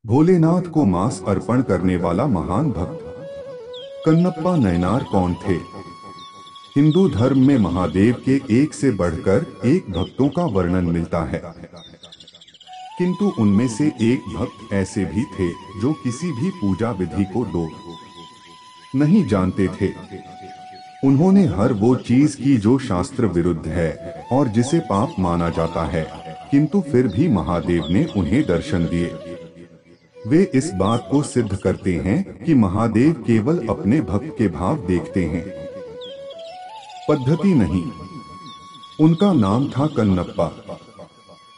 भोलेनाथ को मांस अर्पण करने वाला महान भक्त कन्नप्पा नयनार कौन थे? हिंदू धर्म में महादेव के एक से बढ़कर एक भक्तों का वर्णन मिलता है, किंतु उनमें से एक भक्त ऐसे भी थे जो किसी भी पूजा विधि को नहीं जानते थे। उन्होंने हर वो चीज की जो शास्त्र विरुद्ध है और जिसे पाप माना जाता है, किंतु फिर भी महादेव ने उन्हें दर्शन दिए। वे इस बात को सिद्ध करते हैं कि महादेव केवल अपने भक्त के भाव देखते हैं, पद्धति नहीं। उनका नाम था कन्नप्पा।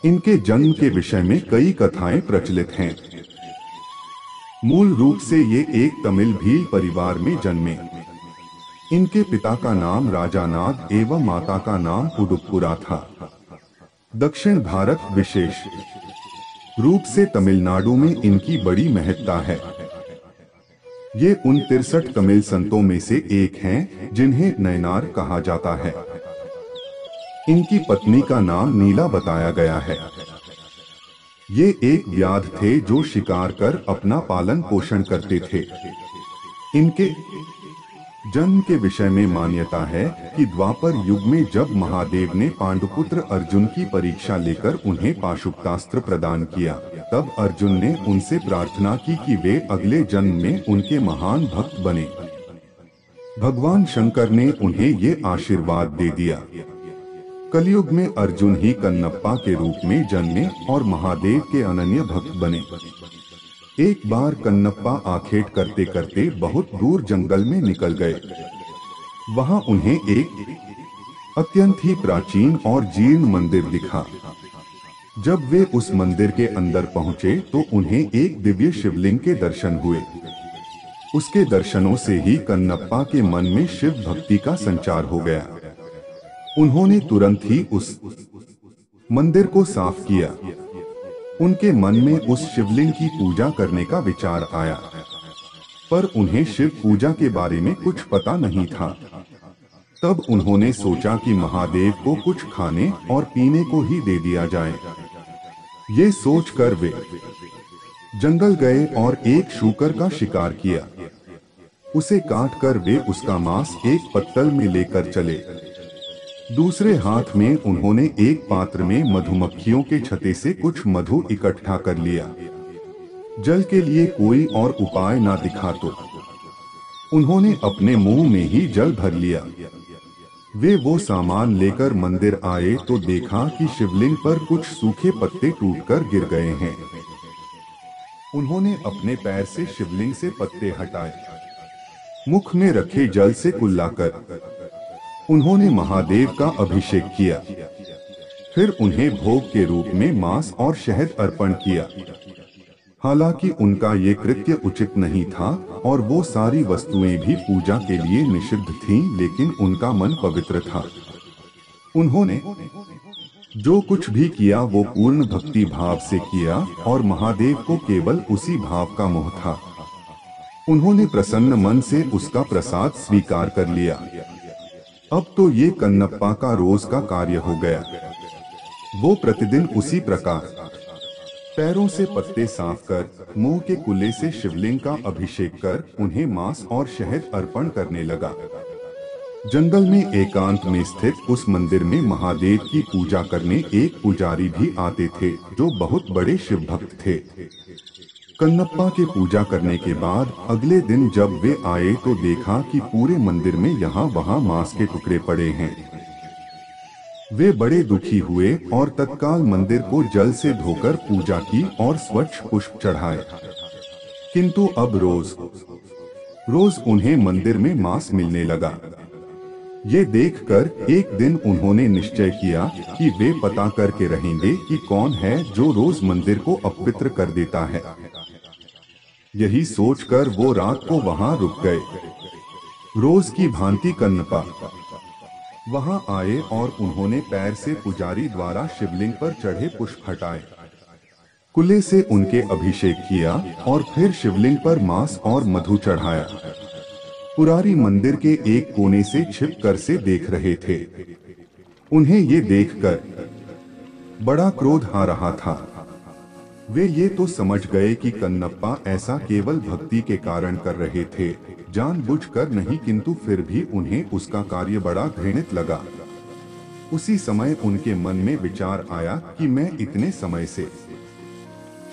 इनके जन्म के विषय में कई कथाएं प्रचलित हैं। मूल रूप से ये एक तमिल भील परिवार में जन्मे। इनके पिता का नाम राजानाग एवं माता का नाम उडुपुरा था। दक्षिण भारत, विशेष रूप से तमिलनाडु में इनकी बड़ी महत्ता है। ये उन 63 तमिल संतों में से एक हैं जिन्हें नयनार कहा जाता है। इनकी पत्नी का नाम नीला बताया गया है। ये एक व्याध थे जो शिकार कर अपना पालन पोषण करते थे। इनके जन्म के विषय में मान्यता है कि द्वापर युग में जब महादेव ने पांडुपुत्र अर्जुन की परीक्षा लेकर उन्हें पाशुपतास्त्र प्रदान किया, तब अर्जुन ने उनसे प्रार्थना की कि वे अगले जन्म में उनके महान भक्त बने। भगवान शंकर ने उन्हें ये आशीर्वाद दे दिया। कलयुग में अर्जुन ही कन्नप्पा के रूप में जन्मे और महादेव के अनन्य भक्त बने। एक बार कन्नप्पा आखेट करते करते बहुत दूर जंगल में निकल गए। वहां उन्हें एक अत्यंत ही प्राचीन और जीर्ण मंदिर दिखा। जब वे उस मंदिर के अंदर पहुंचे तो उन्हें एक दिव्य शिवलिंग के दर्शन हुए। उसके दर्शनों से ही कन्नप्पा के मन में शिव भक्ति का संचार हो गया। उन्होंने तुरंत ही उस मंदिर को साफ किया। उनके मन में उस शिवलिंग की पूजा करने का विचार आया, पर उन्हें शिव पूजा के बारे में कुछ पता नहीं था। तब उन्होंने सोचा कि महादेव को कुछ खाने और पीने को ही दे दिया जाए। ये सोचकर वे जंगल गए और एक शूकर का शिकार किया। उसे काटकर वे उसका मांस एक पत्तल में लेकर चले। दूसरे हाथ में उन्होंने एक पात्र में मधुमक्खियों के छत्ते से कुछ मधु इकट्ठा कर लिया। जल के लिए कोई और उपाय ना दिखा तो उन्होंने अपने मुंह में ही जल भर लिया। वे वो सामान लेकर मंदिर आए तो देखा कि शिवलिंग पर कुछ सूखे पत्ते टूटकर गिर गए हैं। उन्होंने अपने पैर से शिवलिंग से पत्ते हटाए, मुख में रखे जल से कुल्लाकर उन्होंने महादेव का अभिषेक किया। फिर उन्हें भोग के रूप में मांस और शहद अर्पण किया। हालांकि उनका ये कृत्य उचित नहीं था और वो सारी वस्तुएं भी पूजा के लिए निषिद्ध थीं, लेकिन उनका मन पवित्र था। उन्होंने जो कुछ भी किया वो पूर्ण भक्ति भाव से किया और महादेव को केवल उसी भाव का मोह था। उन्होंने प्रसन्न मन से उसका प्रसाद स्वीकार कर लिया। अब तो ये कन्नप्पा का रोज का कार्य हो गया। वो प्रतिदिन उसी प्रकार पैरों से पत्ते साफ कर मुंह के कुल्ले से शिवलिंग का अभिषेक कर उन्हें मांस और शहद अर्पण करने लगा। जंगल में एकांत में स्थित उस मंदिर में महादेव की पूजा करने एक पुजारी भी आते थे जो बहुत बड़े शिव भक्त थे। कन्नप्पा के पूजा करने के बाद अगले दिन जब वे आए तो देखा कि पूरे मंदिर में यहाँ वहाँ मांस के टुकड़े पड़े हैं। वे बड़े दुखी हुए और तत्काल मंदिर को जल से धोकर पूजा की और स्वच्छ पुष्प चढ़ाए। किंतु अब रोज रोज उन्हें मंदिर में मांस मिलने लगा। ये देखकर एक दिन उन्होंने निश्चय किया कि वे पता करके रहेंगे कि कौन है जो रोज मंदिर को अपवित्र कर देता है। यही सोचकर वो रात को वहां रुक गए। रोज की भांति कन्नप्पा वहां आए और उन्होंने पैर से पुजारी द्वारा शिवलिंग पर चढ़े पुष्प हटाए, कुल्ले से उनके अभिषेक किया और फिर शिवलिंग पर मांस और मधु चढ़ाया। पुजारी मंदिर के एक कोने से छिप कर से देख रहे थे। उन्हें ये देखकर बड़ा क्रोध आ रहा था। वे ये तो समझ गए कि कन्नप्पा ऐसा केवल भक्ति के कारण कर रहे थे, जानबूझकर नहीं, किंतु फिर भी उन्हें उसका कार्य बड़ा घृणित लगा। उसी समय उनके मन में विचार आया कि मैं इतने समय से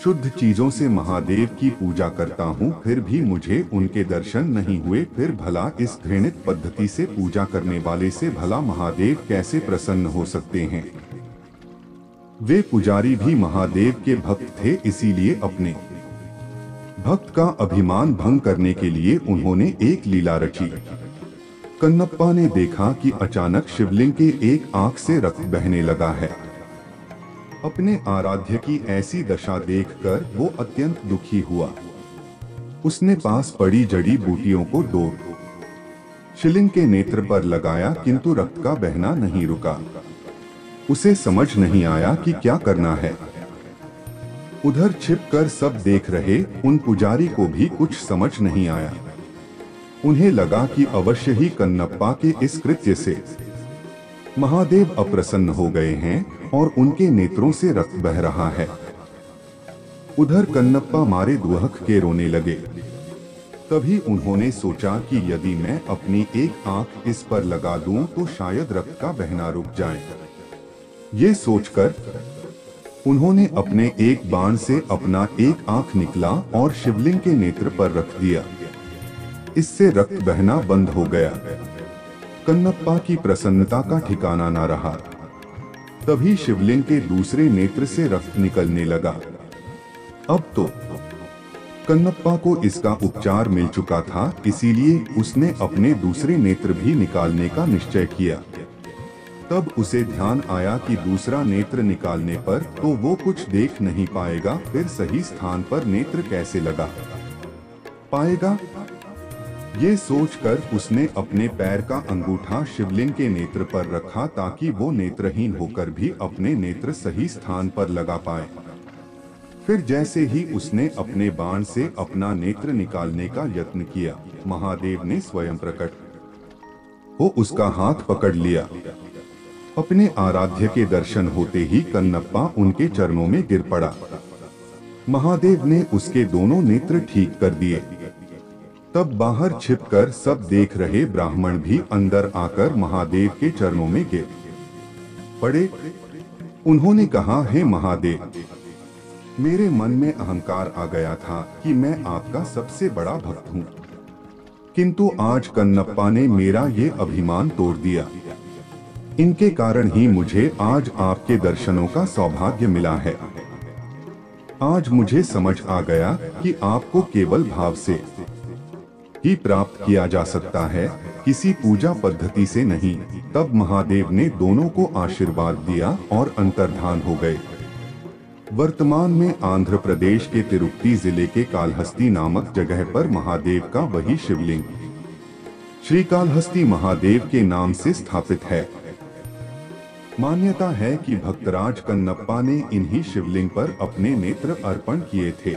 शुद्ध चीजों से महादेव की पूजा करता हूँ, फिर भी मुझे उनके दर्शन नहीं हुए। फिर भला इस घृणित पद्धति से पूजा करने वाले से भला महादेव कैसे प्रसन्न हो सकते हैं। वे पुजारी भी महादेव के भक्त थे, इसीलिए अपने भक्त का अभिमान भंग करने के लिए उन्होंने एक लीला रची। कन्नप्पा ने देखा कि अचानक शिवलिंग के एक आंख से रक्त बहने लगा है। अपने आराध्य की ऐसी दशा देखकर वो अत्यंत दुखी हुआ। उसने पास पड़ी जड़ी बूटियों को दो शिवलिंग के नेत्र पर लगाया, किंतु रक्त का बहना नहीं रुका। उसे समझ नहीं आया कि क्या करना है। उधर छिपकर सब देख रहे उन पुजारी को भी कुछ समझ नहीं आया। उन्हें लगा कि अवश्य ही कन्नप्पा के इस कृत्य से महादेव अप्रसन्न हो गए हैं और उनके नेत्रों से रक्त बह रहा है। उधर कन्नप्पा मारे दुहक के रोने लगे। तभी उन्होंने सोचा कि यदि मैं अपनी एक आंख इस पर लगा दूं तो शायद रक्त का बहना रुक जाए। ये सोचकर उन्होंने अपने एक बाण से अपना एक आंख निकला और शिवलिंग के नेत्र पर रख दिया। इससे रक्त बहना बंद हो गया। कन्नप्पा की प्रसन्नता का ठिकाना न रहा। तभी शिवलिंग के दूसरे नेत्र से रक्त निकलने लगा। अब तो कन्नप्पा को इसका उपचार मिल चुका था, इसीलिए उसने अपने दूसरे नेत्र भी निकालने का निश्चय किया। तब उसे ध्यान आया कि दूसरा नेत्र निकालने पर तो वो कुछ देख नहीं पाएगा, फिर सही स्थान पर नेत्र कैसे लगा पाएगा। ये सोचकर उसने अपने पैर का अंगूठा शिवलिंग के नेत्र पर रखा ताकि वो नेत्रहीन होकर भी अपने नेत्र सही स्थान पर लगा पाए। फिर जैसे ही उसने अपने बाण से अपना नेत्र निकालने का यत्न किया, महादेव ने स्वयं प्रकट हो उसका हाथ पकड़ लिया। अपने आराध्य के दर्शन होते ही कन्नप्पा उनके चरणों में गिर पड़ा। महादेव ने उसके दोनों नेत्र ठीक कर दिए। तब बाहर छिपकर सब देख रहे ब्राह्मण भी अंदर आकर महादेव के चरणों में गिर पड़े। उन्होंने कहा, हे महादेव, मेरे मन में अहंकार आ गया था कि मैं आपका सबसे बड़ा भक्त हूँ, किंतु आज कन्नप्पा ने मेरा ये अभिमान तोड़ दिया। इनके कारण ही मुझे आज आपके दर्शनों का सौभाग्य मिला है। आज मुझे समझ आ गया कि आपको केवल भाव से ही प्राप्त किया जा सकता है, किसी पूजा पद्धति से नहीं। तब महादेव ने दोनों को आशीर्वाद दिया और अंतर्धान हो गए। वर्तमान में आंध्र प्रदेश के तिरुपति जिले के कालहस्ती नामक जगह पर महादेव का वही शिवलिंग श्रीकालहस्ती महादेव के नाम से स्थापित है। मान्यता है कि भक्तराज कन्नप्पा ने इन्हीं शिवलिंग पर अपने नेत्र अर्पण किए थे।